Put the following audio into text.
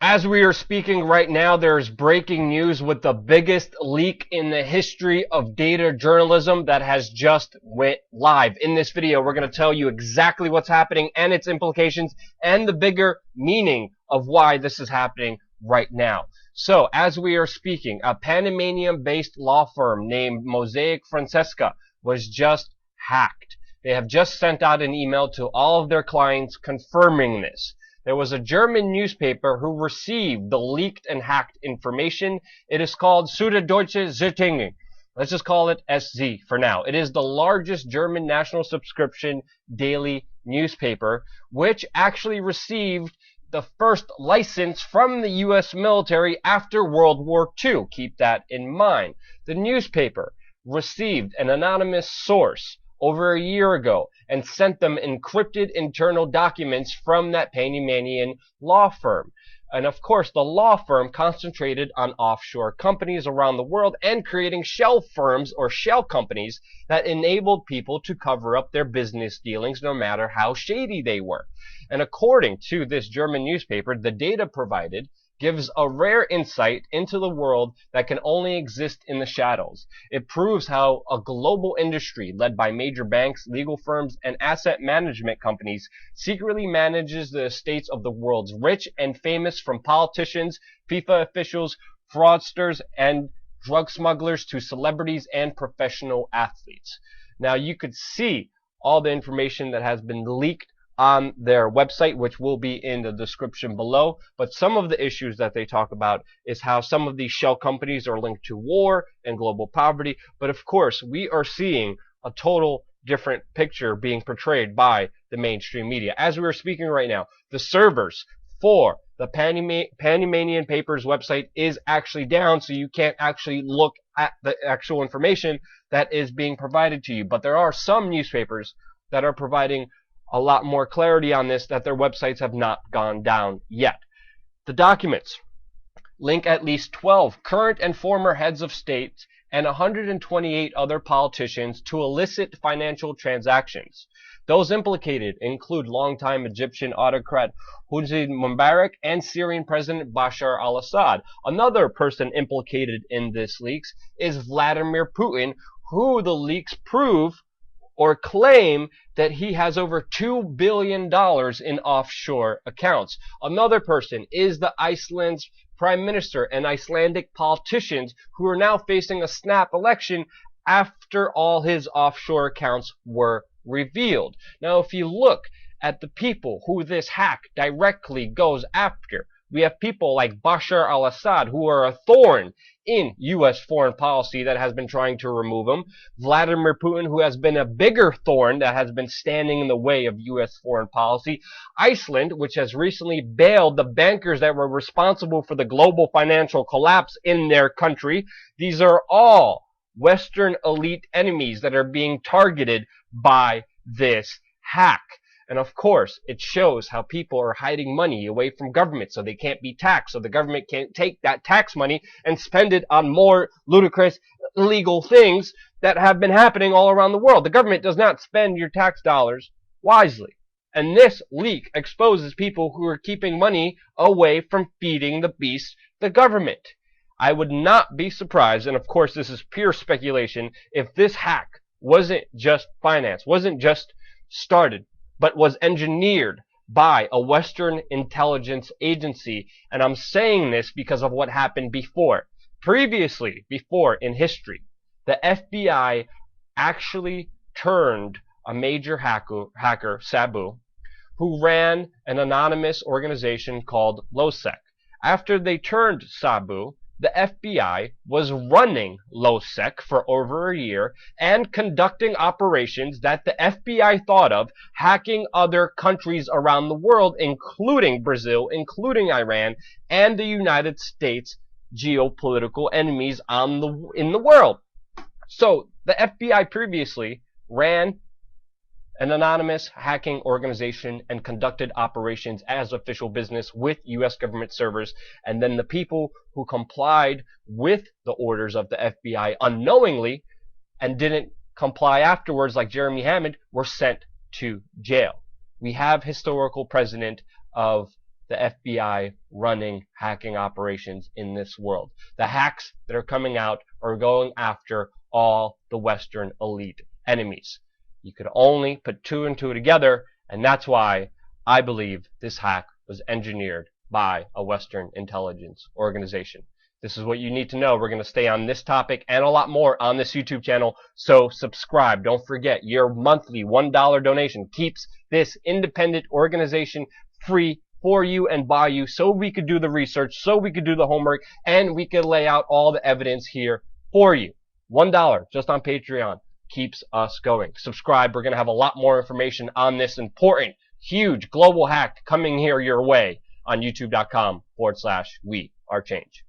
As we are speaking right now, there's breaking news with the biggest leak in the history of data journalism that has just went live. In this video, we're going to tell you exactly what's happening and its implications and the bigger meaning of why this is happening right now. So, as we are speaking, a Panamanian-based law firm named Mosaic Francesca was just hacked. They have just sent out an email to all of their clients confirming this. There was a German newspaper who received the leaked and hacked information. It is called Süddeutsche Zeitung. Let's just call it SZ for now. It is the largest German national subscription daily newspaper, which actually received the first license from the US military after World War II. Keep that in mind. The newspaper received an anonymous source over a year ago and sent them encrypted internal documents from that Panamanian law firm. And of course, the law firm concentrated on offshore companies around the world and creating shell firms or shell companies that enabled people to cover up their business dealings no matter how shady they were. And according to this German newspaper, the data provided gives a rare insight into the world that can only exist in the shadows. It proves how a global industry led by major banks, legal firms, and asset management companies secretly manages the estates of the world's rich and famous, from politicians, FIFA officials, fraudsters, and drug smugglers to celebrities and professional athletes. Now you could see all the information that has been leaked on their website, which will be in the description below. But some of the issues that they talk about is how some of these shell companies are linked to war and global poverty. But of course, we are seeing a total different picture being portrayed by the mainstream media. As we are speaking right now, the servers for the Panamanian Papers website is actually down, so you can't actually look at the actual information that is being provided to you. But there are some newspapers that are providing a lot more clarity on this, that their websites have not gone down yet. The documents link at least 12 current and former heads of state and 128 other politicians to illicit financial transactions. Those implicated include longtime Egyptian autocrat Hosni Mubarak and Syrian President Bashar al-Assad. Another person implicated in this leaks is Vladimir Putin, who the leaks prove or claim that he has over $2 billion in offshore accounts. Another person is the Iceland's prime minister and Icelandic politicians who are now facing a snap election after all his offshore accounts were revealed. Now, if you look at the people who this hack directly goes after, we have people like Bashar al-Assad, who are a thorn in U.S. foreign policy that has been trying to remove him. Vladimir Putin, who has been a bigger thorn that has been standing in the way of U.S. foreign policy. Iceland, which has recently bailed the bankers that were responsible for the global financial collapse in their country. These are all Western elite enemies that are being targeted by this hack. And of course, it shows how people are hiding money away from government so they can't be taxed, so the government can't take that tax money and spend it on more ludicrous, illegal things that have been happening all around the world. The government does not spend your tax dollars wisely. And this leak exposes people who are keeping money away from feeding the beast, the government. I would not be surprised, and of course this is pure speculation, if this hack wasn't just financed, wasn't just started, but was engineered by a Western intelligence agency. And I'm saying this because of what happened before. Previously, before in history, the FBI actually turned a major hacker, Sabu, who ran an anonymous organization called LOSEC. After they turned Sabu, the FBI was running LOSEC for over a year and conducting operations that the FBI thought of, hacking other countries around the world, including Brazil, including Iran, and the United States, geopolitical enemies in the world. So the FBI previously ran an anonymous hacking organization and conducted operations as official business with U.S. government servers, and then the people who complied with the orders of the FBI unknowingly and didn't comply afterwards, like Jeremy Hammond, were sent to jail. We have historical precedent of the FBI running hacking operations in this world. The hacks that are coming out are going after all the Western elite enemies. You could only put two and two together, and that's why I believe this hack was engineered by a Western intelligence organization. This is what you need to know. We're going to stay on this topic and a lot more on this YouTube channel, so subscribe. Don't forget, your monthly $1 donation keeps this independent organization free for you and by you, so we could do the research, so we could do the homework, and we could lay out all the evidence here for you. $1 just on Patreon keeps us going. Subscribe. We're going to have a lot more information on this important, huge global hack coming here your way on youtube.com/we are change.